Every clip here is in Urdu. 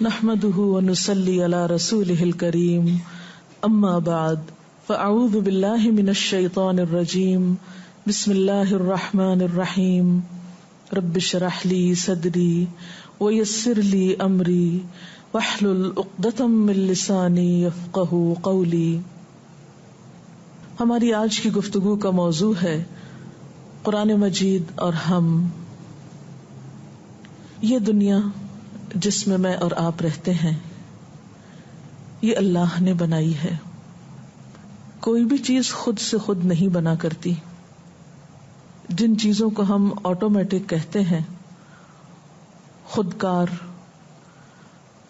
نحمده ونصلي على رسوله الكريم اما بعد فاعوذ بالله من الشيطان الرجيم بسم الله الرحمن الرحيم رب اشرح لي صدري ويسر لي امري واحلل عقدة من لساني يفقهوا قولي۔ ہماری آج کی گفتگو کا موضوع ہے قرآن مجید اور ہم۔ یہ دنیا جس میں میں اور آپ رہتے ہیں یہ اللہ نے بنائی ہے۔ کوئی بھی چیز خود سے خود نہیں بنا کرتی۔ جن چیزوں کو ہم آٹومیٹک کہتے ہیں، خودکار،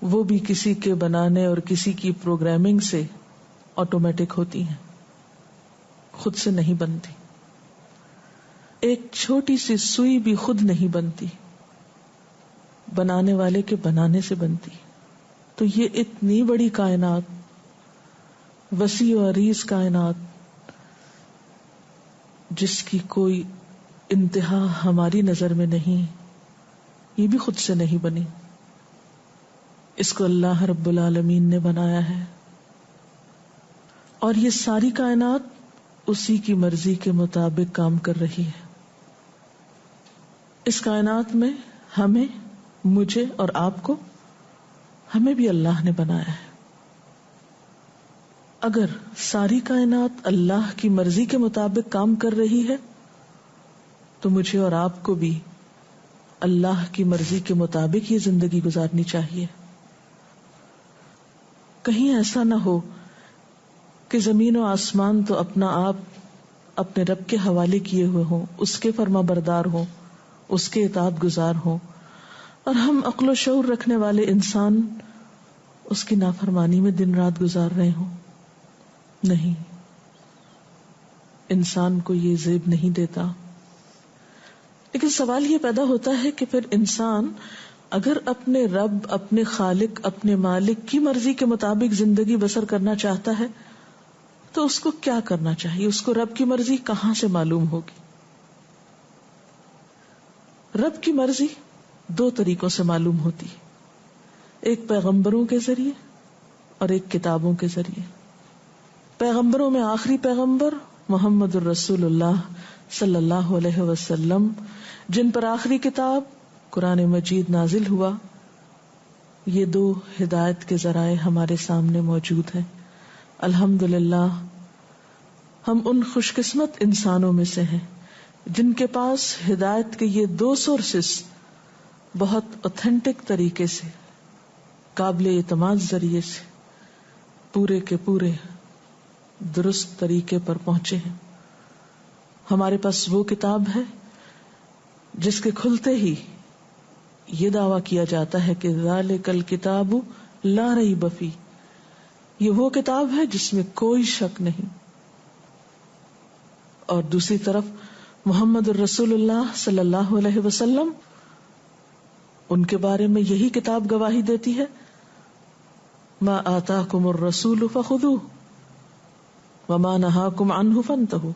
وہ بھی کسی کے بنانے اور کسی کی پروگرامنگ سے آٹومیٹک ہوتی ہیں، خود سے نہیں بنتی۔ ایک چھوٹی سی سوئی بھی خود نہیں بنتی، بنانے والے کے بنانے سے بنتی۔ تو یہ اتنی بڑی کائنات، وسیع و عریض کائنات، جس کی کوئی انتہا ہماری نظر میں نہیں، یہ بھی خود سے نہیں بنی۔ اس کو اللہ رب العالمین نے بنایا ہے، اور یہ ساری کائنات اسی کی مرضی کے مطابق کام کر رہی ہے۔ اس کائنات میں ہمیں، مجھے اور آپ کو، ہمیں بھی اللہ نے بنایا ہے۔ اگر ساری کائنات اللہ کی مرضی کے مطابق کام کر رہی ہے تو مجھے اور آپ کو بھی اللہ کی مرضی کے مطابق یہ زندگی گزارنی چاہیے۔ کہیں ایسا نہ ہو کہ زمین و آسمان تو اپنا آپ اپنے رب کے حوالے کیے ہوئے ہوں، اس کے فرما بردار ہوں، اس کے اطاعت گزار ہوں، اور ہم عقل و شعور رکھنے والے انسان اس کی نافرمانی میں دن رات گزار رہے ہوں۔ نہیں، انسان کو یہ زیب نہیں دیتا۔ لیکن سوال یہ پیدا ہوتا ہے کہ پھر انسان اگر اپنے رب، اپنے خالق، اپنے مالک کی مرضی کے مطابق زندگی بسر کرنا چاہتا ہے تو اس کو کیا کرنا چاہیے؟ اس کو رب کی مرضی کہاں سے معلوم ہوگی؟ رب کی مرضی دو طریقوں سے معلوم ہوتی ہے، ایک پیغمبروں کے ذریعے اور ایک کتابوں کے ذریعے۔ پیغمبروں میں آخری پیغمبر محمد الرسول اللہ صلی اللہ علیہ وسلم، جن پر آخری کتاب قرآن مجید نازل ہوا، یہ دو ہدایت کے ذرائع ہمارے سامنے موجود ہیں۔ الحمدللہ ہم ان خوش قسمت انسانوں میں سے ہیں جن کے پاس ہدایت کے یہ دو سورسز بہت اوتھینٹک طریقے سے، قابل اعتماد ذریعے سے، پورے کے پورے درست طریقے پر پہنچے ہیں۔ ہمارے پاس وہ کتاب ہے جس کے کھلتے ہی یہ دعویٰ کیا جاتا ہے کہ ذالک الکتاب لا ریب فیہ، یہ وہ کتاب ہے جس میں کوئی شک نہیں۔ اور دوسری طرف محمد الرسول اللہ صلی اللہ علیہ وسلم، ان کے بارے میں یہی کتاب گواہی دیتی ہے، ما آتاکم الرسول فخذوہ وما نہاکم عنہ فانتہوا،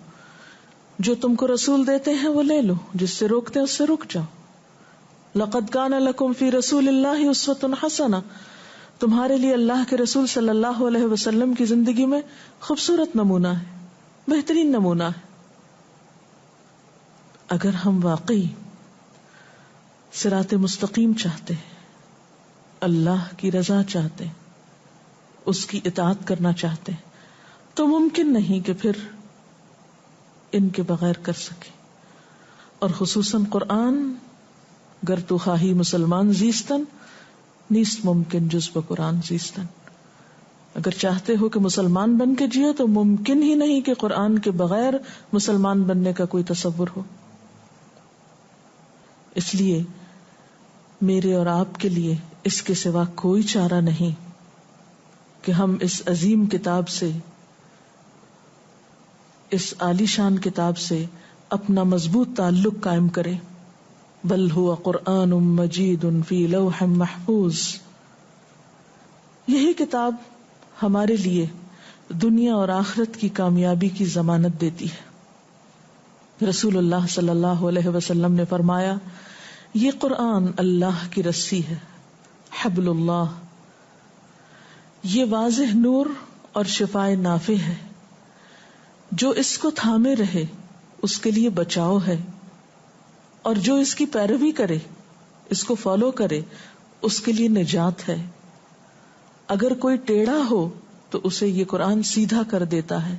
جو تم کو رسول دیتے ہیں وہ لے لو، جس سے روکتے ہیں اس سے رک جاؤ۔ لقد کان لکم فی رسول اللہ اسوۃ حسنہ، تمہارے لیے اللہ کے رسول صلی اللہ علیہ وسلم کی زندگی میں خوبصورت نمونہ ہے، بہترین نمونہ ہے۔ اگر ہم واقعی صراط مستقیم چاہتے ہیں، اللہ کی رضا چاہتے ہیں، اس کی اطاعت کرنا چاہتے ہیں، تو ممکن نہیں کہ پھر ان کے بغیر کر سکے۔ اور خصوصاً قرآن، گر تو خواہی مسلمان زیستن نیست ممکن جز بقرآن زیستن، اگر چاہتے ہو کہ مسلمان بن کے جیو تو ممکن ہی نہیں کہ قرآن کے بغیر مسلمان بننے کا کوئی تصور ہو۔ اس لیے میرے اور آپ کے لیے اس کے سوا کوئی چارہ نہیں کہ ہم اس عظیم کتاب سے، اس عالی شان کتاب سے اپنا مضبوط تعلق قائم کریں۔ بل هو قرآن مجید فی لوح محفوظ، یہی کتاب ہمارے لیے دنیا اور آخرت کی کامیابی کی ضمانت دیتی ہے۔ رسول اللہ صلی اللہ علیہ وسلم نے فرمایا، یہ قرآن اللہ کی رسی ہے، حبل اللہ، یہ واضح نور اور شفائے نافع ہے، جو اس کو تھامے رہے اس کے لیے بچاؤ ہے، اور جو اس کی پیروی کرے، اس کو فالو کرے، اس کے لیے نجات ہے۔ اگر کوئی ٹیڑھا ہو تو اسے یہ قرآن سیدھا کر دیتا ہے،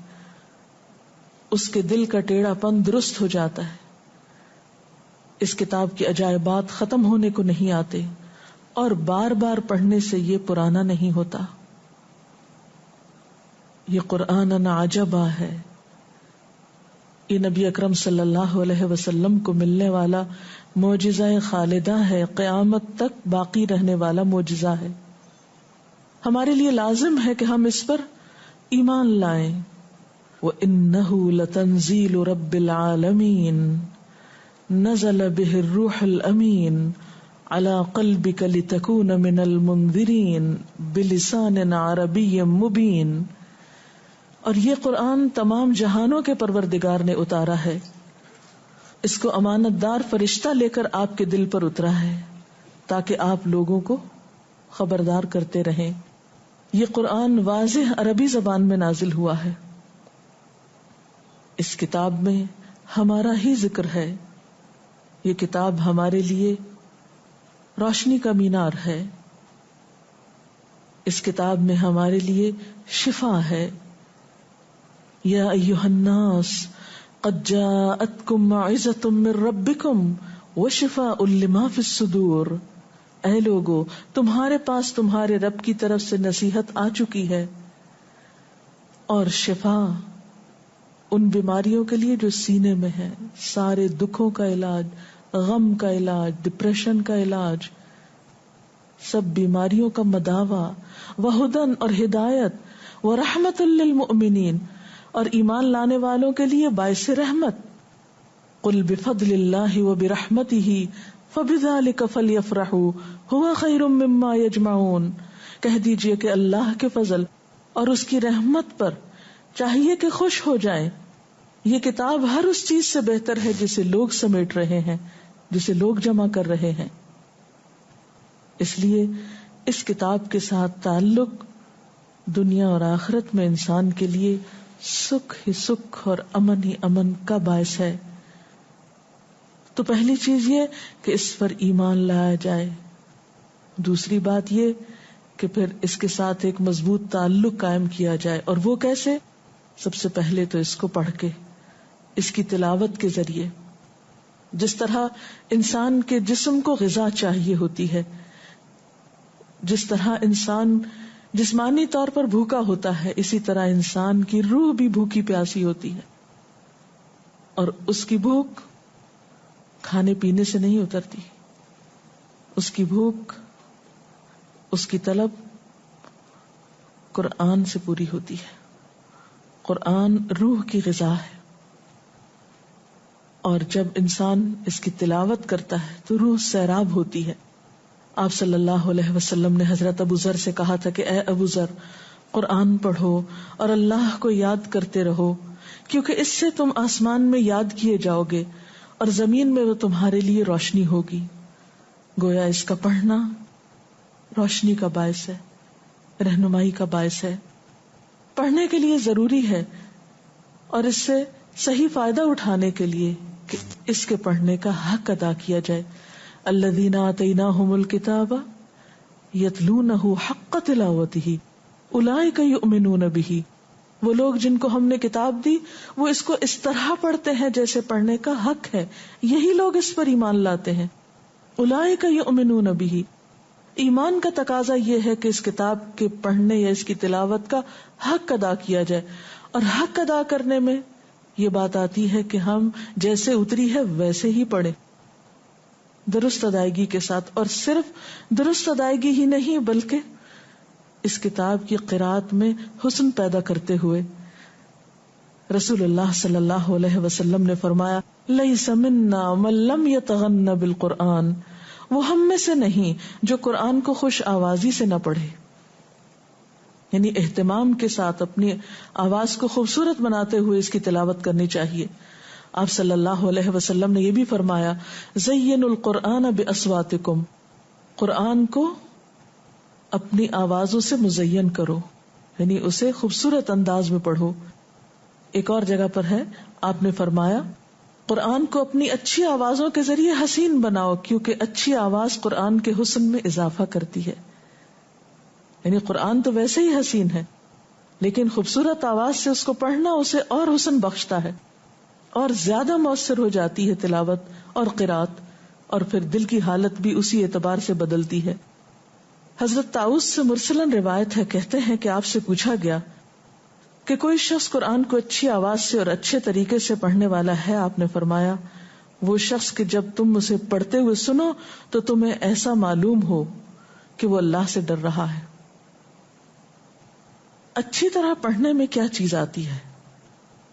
اس کے دل کا ٹیڑھا پن درست ہو جاتا ہے۔ اس کتاب کی عجائبات ختم ہونے کو نہیں آتے، اور بار بار پڑھنے سے یہ پرانا نہیں ہوتا۔ یہ قرآن عجبا ہے، یہ نبی اکرم صلی اللہ علیہ وسلم کو ملنے والا معجزہ خالدہ ہے، قیامت تک باقی رہنے والا معجزہ ہے۔ ہمارے لیے لازم ہے کہ ہم اس پر ایمان لائیں۔ وَإِنَّهُ لَتَنزِيلُ رَبِّ الْعَالَمِينَ نَزَلَ بِهِ الرُّوحُ الْأَمِينُ عَلَى قَلْبِكَ لِتَكُونَ مِنَ الْمُنذِرِينَ بِلِسَانٍ عَرَبِيٍّ مُبِينٍ۔ اور یہ قرآن تمام جہانوں کے پروردگار نے اتارا ہے، اس کو امانت دار فرشتہ لے کر آپ کے دل پر اترا ہے تاکہ آپ لوگوں کو خبردار کرتے رہیں۔ یہ قرآن واضح عربی زبان میں نازل ہوا ہے۔ اس کتاب میں ہمارا ہی ذکر ہے، یہ کتاب ہمارے لیے روشنی کا مینار ہے، اس کتاب میں ہمارے لیے شفا ہے۔ یا ایھا الناس قد جاءتکم موعظۃ من ربکم وشفاء لما فی الصدور۔ اے لوگو، تمہارے پاس تمہارے رب کی طرف سے نصیحت آ چکی ہے اور شفا ان بیماریوں کے لیے جو سینے میں ہے، سارے دکھوں کا علاج، غم کا علاج، ڈپریشن کا علاج، سب بیماریوں کا مداوا، وہدن اور ہدایت، ورحمت للمؤمنین اور ایمان لانے والوں کے لیے باعث رحمت۔ قل بفضل اللہ وبرحمتہ فبذلک فلیفرحوا ھو خیر مما یجمعون۔ کہہ دیجئے کہ اللہ کے فضل اور اس کی رحمت پر چاہیے کہ خوش ہو جائیں، یہ کتاب ہر اس چیز سے بہتر ہے جسے لوگ سمیٹ رہے ہیں، جسے لوگ جمع کر رہے ہیں۔ اس لیے اس کتاب کے ساتھ تعلق دنیا اور آخرت میں انسان کے لیے سکھ ہی سکھ اور امن ہی امن کا باعث ہے۔ تو پہلی چیز یہ کہ اس پر ایمان لایا جائے، دوسری بات یہ کہ پھر اس کے ساتھ ایک مضبوط تعلق قائم کیا جائے، اور وہ کیسے؟ سب سے پہلے تو اس کو پڑھ کے، اس کی تلاوت کے ذریعے، جس طرح انسان کے جسم کو غذا چاہیے ہوتی ہے، جس طرح انسان جسمانی طور پر بھوکا ہوتا ہے، اسی طرح انسان کی روح بھی بھوکی پیاسی ہوتی ہے، اور اس کی بھوک کھانے پینے سے نہیں اترتی، اس کی بھوک، اس کی طلب قرآن سے پوری ہوتی ہے۔ قرآن روح کی غذا ہے، اور جب انسان اس کی تلاوت کرتا ہے تو روح سیراب ہوتی ہے۔ آپ صلی اللہ علیہ وسلم نے حضرت ابو ذر سے کہا تھا کہ اے ابو ذر، قرآن پڑھو اور اللہ کو یاد کرتے رہو، کیونکہ اس سے تم آسمان میں یاد کیے جاؤ گے اور زمین میں وہ تمہارے لیے روشنی ہوگی۔ گویا اس کا پڑھنا روشنی کا باعث ہے، رہنمائی کا باعث ہے، پڑھنے کے لیے ضروری ہے، اور اس سے صحیح فائدہ اٹھانے کے لیے کہ اس کے پڑھنے کا حق ادا کیا جائے۔ الذین آتیناہم الکتاب یتلونہ حق تلاوتہ اولئک یؤمنون بہ۔ وہ لوگ جن کو ہم نے کتاب دی وہ اس کو اس طرح پڑھتے ہیں جیسے پڑھنے کا حق ہے، یہی لوگ اس پر ایمان لاتے ہیں۔ اولئک یؤمنون بہ، ایمان کا تقاضا یہ ہے کہ اس کتاب کے پڑھنے یا اس کی تلاوت کا حق ادا کیا جائے، اور حق ادا کرنے میں یہ بات آتی ہے کہ ہم جیسے اتری ہے ویسے ہی پڑھیں، درست ادائیگی کے ساتھ، اور صرف درست ادائیگی ہی نہیں بلکہ اس کتاب کی قرأت میں حسن پیدا کرتے ہوئے۔ رسول اللہ صلی اللہ علیہ وسلم نے فرمایا لیس منا من لم یتغن بالقرآن، وہ ہم میں سے نہیں جو قرآن کو خوش آوازی سے نہ پڑھے، یعنی اہتمام کے ساتھ اپنی آواز کو خوبصورت بناتے ہوئے اس کی تلاوت کرنی چاہیے۔ آپ صلی اللہ علیہ وسلم نے یہ بھی فرمایا زینوا القرآن باصواتکم، قرآن کو اپنی آوازوں سے مزین کرو، یعنی اسے خوبصورت انداز میں پڑھو. ایک اور جگہ پر ہے، آپ نے فرمایا قرآن کو اپنی اچھی آوازوں کے ذریعے حسین بناؤ، کیونکہ اچھی آواز قرآن کے حسن میں اضافہ کرتی ہے. یعنی قرآن تو ویسے ہی حسین ہے، لیکن خوبصورت آواز سے اس کو پڑھنا اسے اور حسن بخشتا ہے، اور زیادہ مؤثر ہو جاتی ہے تلاوت اور قرات، اور پھر دل کی حالت بھی اسی اعتبار سے بدلتی ہے. حضرت طاؤس سے مرسلن روایت ہے، کہتے ہیں کہ آپ سے پوچھا گیا کہ کوئی شخص قرآن کو اچھی آواز سے اور اچھے طریقے سے پڑھنے والا ہے؟ آپ نے فرمایا وہ شخص کہ جب تم اسے پڑھتے ہوئے سنو تو تمہیں ایسا معلوم ہو کہ وہ اللہ سے ڈر رہا ہے. اچھی طرح پڑھنے میں کیا چیز آتی ہے؟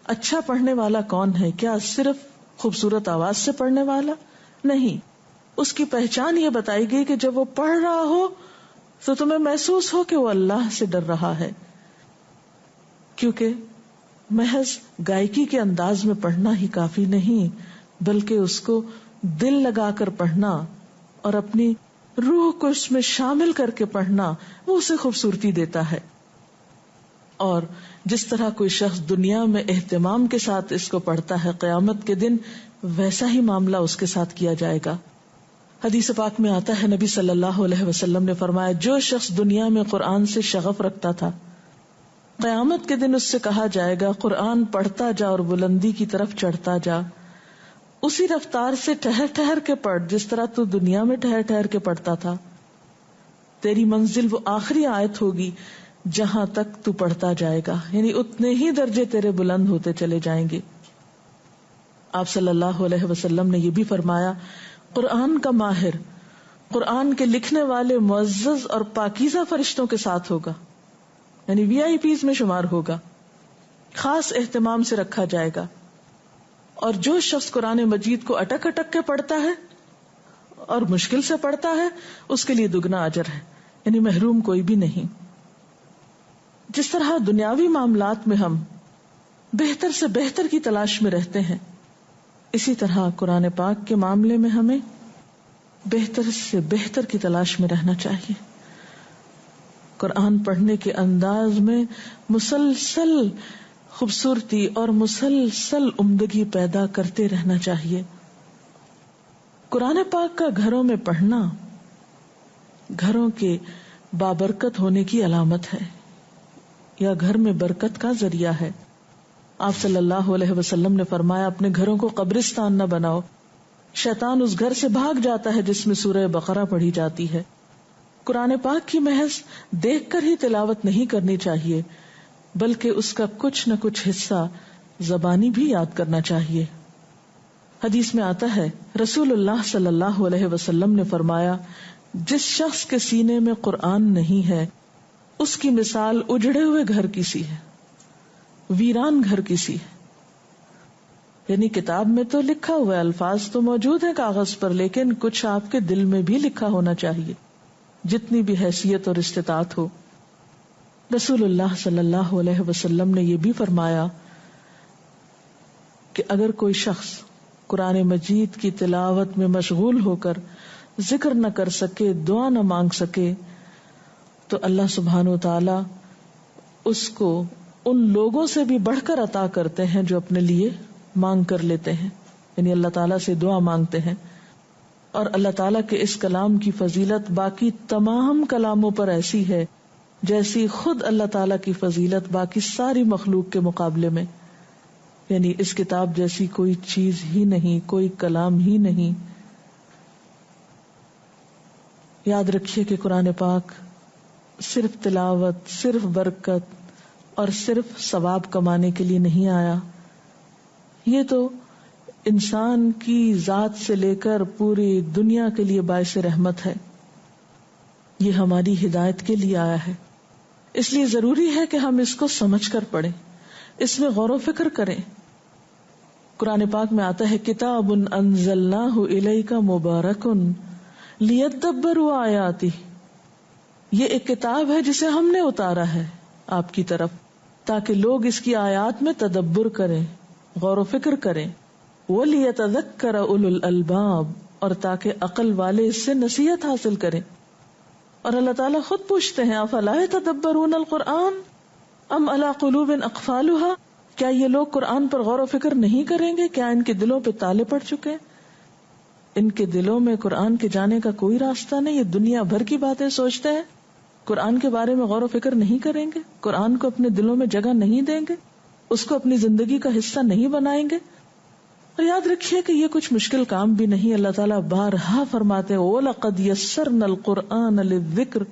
اچھا پڑھنے والا کون ہے؟ کیا صرف خوبصورت آواز سے پڑھنے والا؟ نہیں، اس کی پہچان یہ بتائی گئی کہ جب وہ پڑھ رہا ہو تو تمہیں محسوس ہو کہ وہ اللہ سے ڈر رہا ہے. کیونکہ محض گائیکی کے انداز میں پڑھنا ہی کافی نہیں، بلکہ اس کو دل لگا کر پڑھنا اور اپنی روح کو اس میں شامل کر کے پڑھنا، وہ اسے خوبصورتی دیتا ہے. اور جس طرح کوئی شخص دنیا میں اہتمام کے ساتھ اس کو پڑھتا ہے، قیامت کے دن ویسا ہی معاملہ اس کے ساتھ کیا جائے گا. حدیث پاک میں آتا ہے، نبی صلی اللہ علیہ وسلم نے فرمایا جو شخص دنیا میں قرآن سے شغف رکھتا تھا، قیامت کے دن اس سے کہا جائے گا قرآن پڑھتا جا اور بلندی کی طرف چڑھتا جا، اسی رفتار سے ٹھہر ٹھہر کے پڑھ جس طرح تو دنیا میں ٹھہر ٹھہر کے پڑھتا تھا. تیری منزل وہ آخری آیت ہوگی جہاں تک تو پڑھتا جائے گا، یعنی اتنے ہی درجے تیرے بلند ہوتے چلے جائیں گے. آپ صلی اللہ علیہ وسلم نے یہ بھی فرمایا قرآن کا ماہر قرآن کے لکھنے والے معزز اور پاکیزہ فرشتوں کے ساتھ ہوگا، یعنی VIP میں شمار ہوگا، خاص اہتمام سے رکھا جائے گا. اور جو شخص قرآن مجید کو اٹک اٹک کے پڑھتا ہے اور مشکل سے پڑھتا ہے اس کے لیے دگنا اجر ہے، یعنی محروم کوئی بھی نہیں. جس طرح دنیاوی معاملات میں ہم بہتر سے بہتر کی تلاش میں رہتے ہیں، اسی طرح قرآن پاک کے معاملے میں ہمیں بہتر سے بہتر کی تلاش میں رہنا چاہیے. قرآن پڑھنے کے انداز میں مسلسل خوبصورتی اور مسلسل عمدگی پیدا کرتے رہنا چاہیے. قرآن پاک کا گھروں میں پڑھنا گھروں کے بابرکت ہونے کی علامت ہے، یا گھر میں برکت کا ذریعہ ہے. آپ صلی اللہ علیہ وسلم نے فرمایا اپنے گھروں کو قبرستان نہ بناؤ، شیطان اس گھر سے بھاگ جاتا ہے جس میں سورہ بقرہ پڑھی جاتی ہے. قرآن پاک کی محض دیکھ کر ہی تلاوت نہیں کرنی چاہیے، بلکہ اس کا کچھ نہ کچھ حصہ زبانی بھی یاد کرنا چاہیے. حدیث میں آتا ہے رسول اللہ صلی اللہ علیہ وسلم نے فرمایا جس شخص کے سینے میں قرآن نہیں ہے اس کی مثال اجڑے ہوئے گھر کی سی ہے، ویران گھر کی سی ہے. یعنی کتاب میں تو لکھا ہوا ہے، الفاظ تو موجود ہیں کاغذ پر، لیکن کچھ آپ کے دل میں بھی لکھا ہونا چاہیے، جتنی بھی حیثیت اور استطاعت ہو. رسول اللہ صلی اللہ علیہ وسلم نے یہ بھی فرمایا کہ اگر کوئی شخص قرآن مجید کی تلاوت میں مشغول ہو کر ذکر نہ کر سکے، دعا نہ مانگ سکے، تو اللہ سبحانہ و تعالی اس کو ان لوگوں سے بھی بڑھ کر عطا کرتے ہیں جو اپنے لیے مانگ کر لیتے ہیں، یعنی اللہ تعالیٰ سے دعا مانگتے ہیں. اور اللہ تعالیٰ کے اس کلام کی فضیلت باقی تمام کلاموں پر ایسی ہے جیسی خود اللہ تعالیٰ کی فضیلت باقی ساری مخلوق کے مقابلے میں، یعنی اس کتاب جیسی کوئی چیز ہی نہیں، کوئی کلام ہی نہیں. یاد رکھیے کہ قرآن پاک صرف تلاوت، صرف برکت اور صرف ثواب کمانے کے لیے نہیں آیا، یہ تو انسان کی ذات سے لے کر پوری دنیا کے لیے باعث رحمت ہے. یہ ہماری ہدایت کے لیے آیا ہے، اس لیے ضروری ہے کہ ہم اس کو سمجھ کر پڑھیں، اس میں غور و فکر کریں. قرآن پاک میں آتا ہے کتاب انزلناہ الیک مبارک لیدبروا آیاتہ، یہ ایک کتاب ہے جسے ہم نے اتارا ہے آپ کی طرف تاکہ لوگ اس کی آیات میں تدبر کریں، غور و فکر کریں. وَلِيَتَذَكَّرَ أُولُو الْأَلْبَابِ، اور تاکہ عقل والے اس سے نصیحت حاصل کریں. اور اللہ تعالیٰ خود پوچھتے ہیں افلا یتدبرون القرآن ام علی قلوب اقفالها، کیا یہ لوگ قرآن پر غور و فکر نہیں کریں گے؟ کیا ان کے دلوں پہ تالے پڑ چکے؟ ان کے دلوں میں قرآن کے جانے کا کوئی راستہ نہیں، یہ دنیا بھر کی باتیں سوچتے ہیں، قرآن کے بارے میں غور و فکر نہیں کریں گے، قرآن کو اپنے دلوں میں جگہ نہیں دیں گے، اس کو اپنی زندگی کا حصہ نہیں بنائیں گے۔ اور یاد رکھیے کہ یہ کچھ مشکل کام بھی نہیں، اللہ تعالیٰ بارہا فرماتے ہیں وَلَقَدْ يَسَّرْنَا الْقُرْآنَ لِلذِّكْرِ،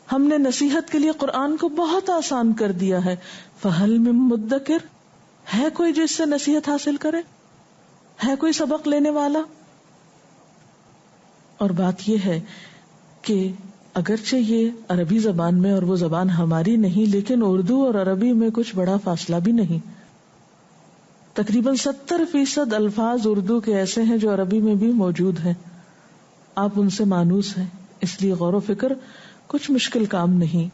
ہم نے نصیحت کے لیے قرآن کو بہت آسان کر دیا ہے، فَهَلْ مِن مُدَّكِرٍ، ہے کوئی جو اس سے نصیحت حاصل کرے، ہے کوئی سبق لینے والا؟ اور بات یہ ہے کہ اگرچہ یہ عربی زبان میں اور وہ زبان ہماری نہیں، لیکن اردو اور عربی میں کچھ بڑا فاصلہ بھی نہیں، تقریباً 70% الفاظ اردو کے ایسے ہیں جو عربی میں بھی موجود ہیں، آپ ان سے مانوس ہیں، اس لیے غور و فکر کچھ مشکل کام نہیں۔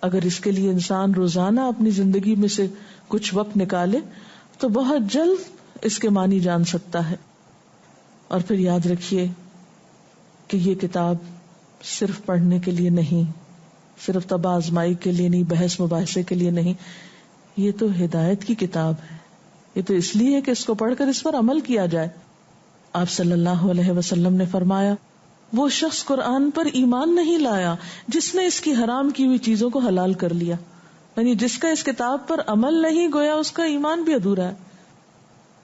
اگر اس کے لیے انسان روزانہ اپنی زندگی میں سے کچھ وقت نکالے تو بہت جلد اس کے معنی جان سکتا ہے۔ اور پھر یاد رکھیے کہ یہ کتاب صرف پڑھنے کے لیے نہیں، صرف طب آزمائی کے لیے نہیں، بحث مباحثے کے لیے نہیں، یہ تو ہدایت کی کتاب ہے، یہ تو اس لیے کہ اس کو پڑھ کر اس پر عمل کیا جائے۔ آپ صلی اللہ علیہ وسلم نے فرمایا وہ شخص قرآن پر ایمان نہیں لایا جس نے اس کی حرام کی ہوئی چیزوں کو حلال کر لیا، یعنی جس کا اس کتاب پر عمل نہیں، گویا اس کا ایمان بھی ادھورا ہے۔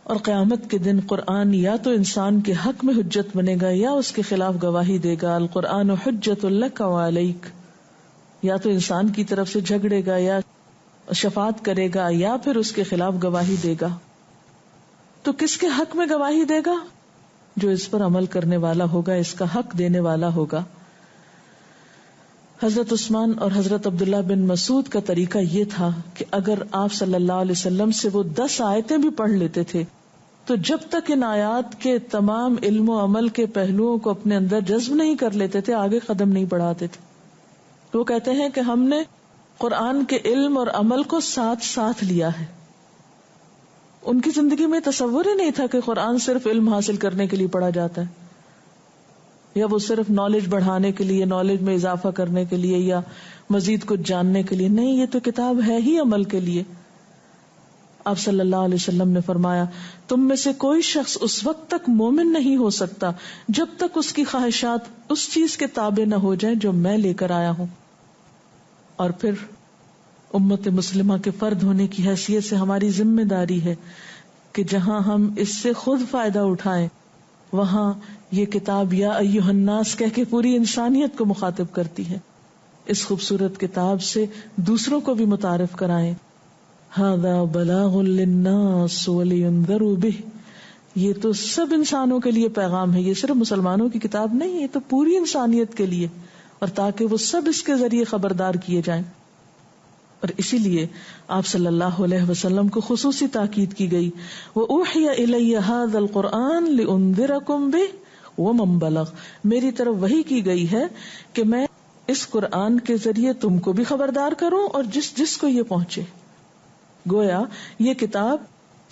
اور قیامت کے دن قرآن یا تو انسان کے حق میں حجت بنے گا یا اس کے خلاف گواہی دے گا، القرآن حجت لک وعلیک، یا تو انسان کی طرف سے جھگڑے گا یا شفاعت کرے گا یا پھر اس کے خلاف گواہی دے گا۔ تو کس کے حق میں گواہی دے گا؟ جو اس پر عمل کرنے والا ہوگا، اس کا حق دینے والا ہوگا۔ حضرت عثمان اور حضرت عبداللہ بن مسعود کا طریقہ یہ تھا کہ اگر آپ صلی اللہ علیہ وسلم سے وہ 10 آیتیں بھی پڑھ لیتے تھے تو جب تک ان آیات کے تمام علم و عمل کے پہلوؤں کو اپنے اندر جذب نہیں کر لیتے تھے، آگے قدم نہیں بڑھاتے تھے۔ وہ کہتے ہیں کہ ہم نے قرآن کے علم اور عمل کو ساتھ ساتھ لیا ہے۔ ان کی زندگی میں تصور ہی نہیں تھا کہ قرآن صرف علم حاصل کرنے کے لیے پڑھا جاتا ہے، یا وہ صرف نالج بڑھانے کے لیے، نالج میں اضافہ کرنے کے لیے، یا مزید کچھ جاننے کے لیے۔ نہیں، یہ تو کتاب ہے ہی عمل کے لیے۔ آپ صلی اللہ علیہ وسلم نے فرمایا تم میں سے کوئی شخص اس وقت تک مومن نہیں ہو سکتا جب تک اس کی خواہشات اس چیز کے تابع نہ ہو جائیں جو میں لے کر آیا ہوں۔ اور پھر امت مسلمہ کے فرد ہونے کی حیثیت سے ہماری ذمہ داری ہے کہ جہاں ہم اس سے خود فائدہ اٹھائیں، وہاں یہ کتاب یا ایھا الناس کہہ کے پوری انسانیت کو مخاطب کرتی ہے۔ اس خوبصورت کتاب سے دوسروں کو بھی متعارف کرائیں۔ ھذا بلاغ للناس ولینذروا بہ، یہ تو سب انسانوں کے لیے پیغام ہے، یہ صرف مسلمانوں کی کتاب نہیں، یہ تو پوری انسانیت کے لیے، اور تاکہ وہ سب اس کے ذریعے خبردار کیے جائیں۔ اور اسی لیے آپ صلی اللہ علیہ وسلم کو خصوصی تاکید کی گئی، وَأُوحِيَ إِلَيَّ هَذَا الْقُرْآنُ لِأُنذِرَكُم بِهِ وَمَن بَلَغَ، میری طرف وحی کی گئی ہے کہ میں اس قرآن کے ذریعے تم کو بھی خبردار کروں اور جس کو یہ پہنچے۔ گویا یہ کتاب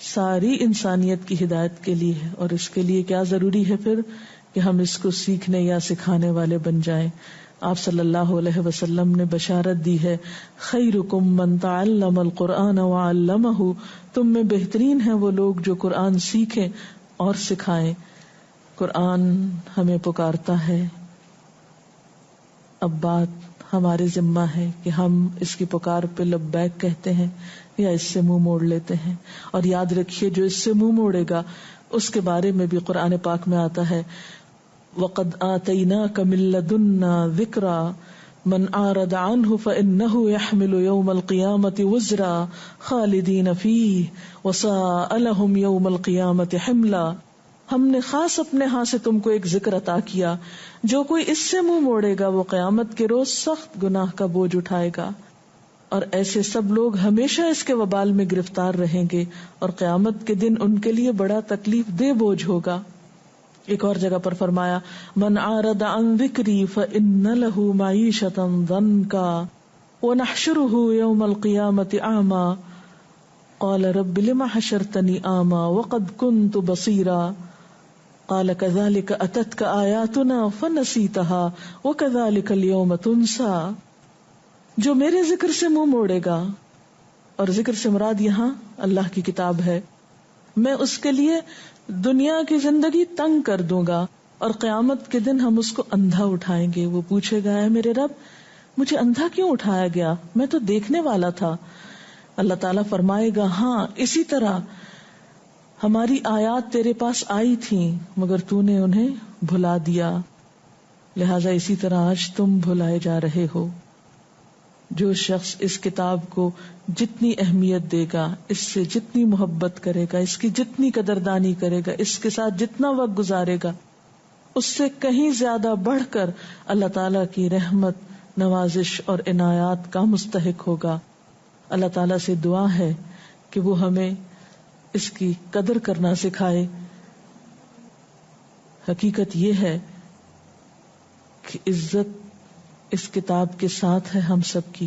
ساری انسانیت کی ہدایت کے لیے ہے، اور اس کے لیے کیا ضروری ہے پھر کہ ہم اس کو سیکھنے یا سکھانے والے بن جائیں۔ آپ صلی اللہ علیہ وسلم نے بشارت دی ہے، خیرکم من تعلم القرآن وعلمہ، تم میں بہترین ہیں وہ لوگ جو قرآن سیکھیں اور سکھائیں۔ قرآن ہمیں پکارتا ہے، اب بات ہمارے ذمہ ہے کہ ہم اس کی پکار پہ لبیک کہتے ہیں یا اس سے منہ موڑ لیتے ہیں۔ اور یاد رکھیے جو اس سے منہ موڑے گا اس کے بارے میں بھی قرآن پاک میں آتا ہے، وَقَدْ آتَيْنَاكَ مِن لَّدُنَّا ذِكْرًا مَنْ أَعْرَضَ عَنْهُ فَإِنَّهُ يَحْمِلُ يَوْمَ الْقِيَامَةِ وِزْرًا خَالِدِينَ فِيهِ وَسَاءَ لَهُمْ يَوْمَ الْقِيَامَةِ حِمْلًا۔ ہم نے خاص اپنے ہاں سے تم کو ایک ذکر عطا کیا، جو کوئی اس سے منہ موڑے گا وہ قیامت کے روز سخت گناہ کا بوجھ اٹھائے گا، اور ایسے سب لوگ ہمیشہ اس کے وبال میں گرفتار رہیں گے، اور قیامت کے دن ان کے لیے بڑا تکلیف دہ بوجھ ہوگا۔ ایک اور جگہ پر فرمایا، من اعرض عن ذکری فإن له معیشۃ ضنکا ونحشره یوم القیامۃ اعما قال رب لم حشرتنی اعما وقد كنت بصیرا قال كذلك أتتك آياتنا فنسيتها وكذلك اليوم تنسى، جو میرے ذکر سے منہ موڑے گا، اور ذکر سے مراد یہاں اللہ کی کتاب ہے، میں اس کے لیے دنیا کی زندگی تنگ کر دوں گا، اور قیامت کے دن ہم اس کو اندھا اٹھائیں گے۔ وہ پوچھے گا، اے میرے رب مجھے اندھا کیوں اٹھایا گیا، میں تو دیکھنے والا تھا۔ اللہ تعالیٰ فرمائے گا، ہاں اسی طرح ہماری آیات تیرے پاس آئی تھیں مگر تو نے انہیں بھلا دیا، لہذا اسی طرح آج تم بھلائے جا رہے ہو۔ جو شخص اس کتاب کو جتنی اہمیت دے گا، اس سے جتنی محبت کرے گا، اس کی جتنی قدردانی کرے گا، اس کے ساتھ جتنا وقت گزارے گا، اس سے کہیں زیادہ بڑھ کر اللہ تعالیٰ کی رحمت، نوازش اور عنایات کا مستحق ہوگا۔ اللہ تعالیٰ سے دعا ہے کہ وہ ہمیں اس کی قدر کرنا سکھائے۔ حقیقت یہ ہے کہ عزت اس کتاب کے ساتھ ہے ہم سب کی،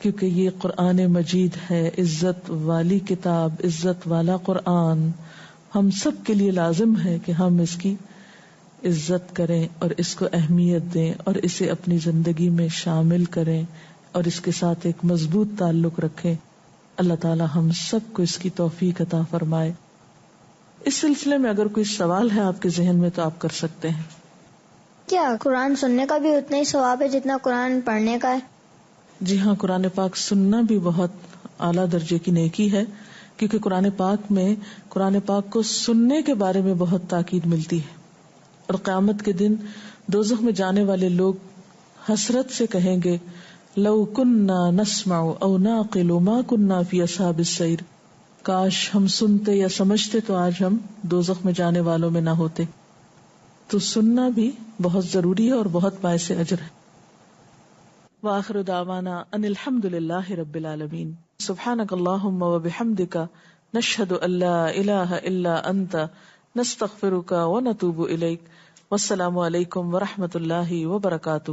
کیونکہ یہ قرآن مجید ہے، عزت والی کتاب، عزت والا قرآن۔ ہم سب کے لیے لازم ہے کہ ہم اس کی عزت کریں اور اس کو اہمیت دیں اور اسے اپنی زندگی میں شامل کریں اور اس کے ساتھ ایک مضبوط تعلق رکھیں۔ اللہ تعالی ہم سب کو اس کی توفیق عطا فرمائے۔ اس سلسلے میں اگر کوئی سوال ہے آپ کے ذہن میں تو آپ کر سکتے ہیں۔ کیا قرآن سننے کا بھی اتنا ہی ثواب ہے جتنا قرآن پڑھنے کا ہے؟ جی ہاں، قرآن پاک سننا بھی بہت اعلیٰ درجے کی نیکی ہے، کیونکہ قرآن پاک کو سننے کے بارے میں بہت تاکید ملتی ہے، اور قیامت کے دن دوزخ میں جانے والے لوگ حسرت سے کہیں گے، لو کننا نسمع او نعقل ما کننا فی اصحاب السعیر، کاش ہم سنتے یا سمجھتے تو آج ہم دوزخ میں جانے والوں میں نہ ہوتے۔ تو سننا بھی بہت ضروری ہے اور بہت باعث اجر ہے۔ وآخر دعوانا ان الحمد للہ رب العالمین، سبحانک اللہم وبحمدک، نشہد ان لا الہ الا انت، نستغفرک ونتوب الیک، والسلام علیکم ورحمۃ اللہ وبرکاتہ۔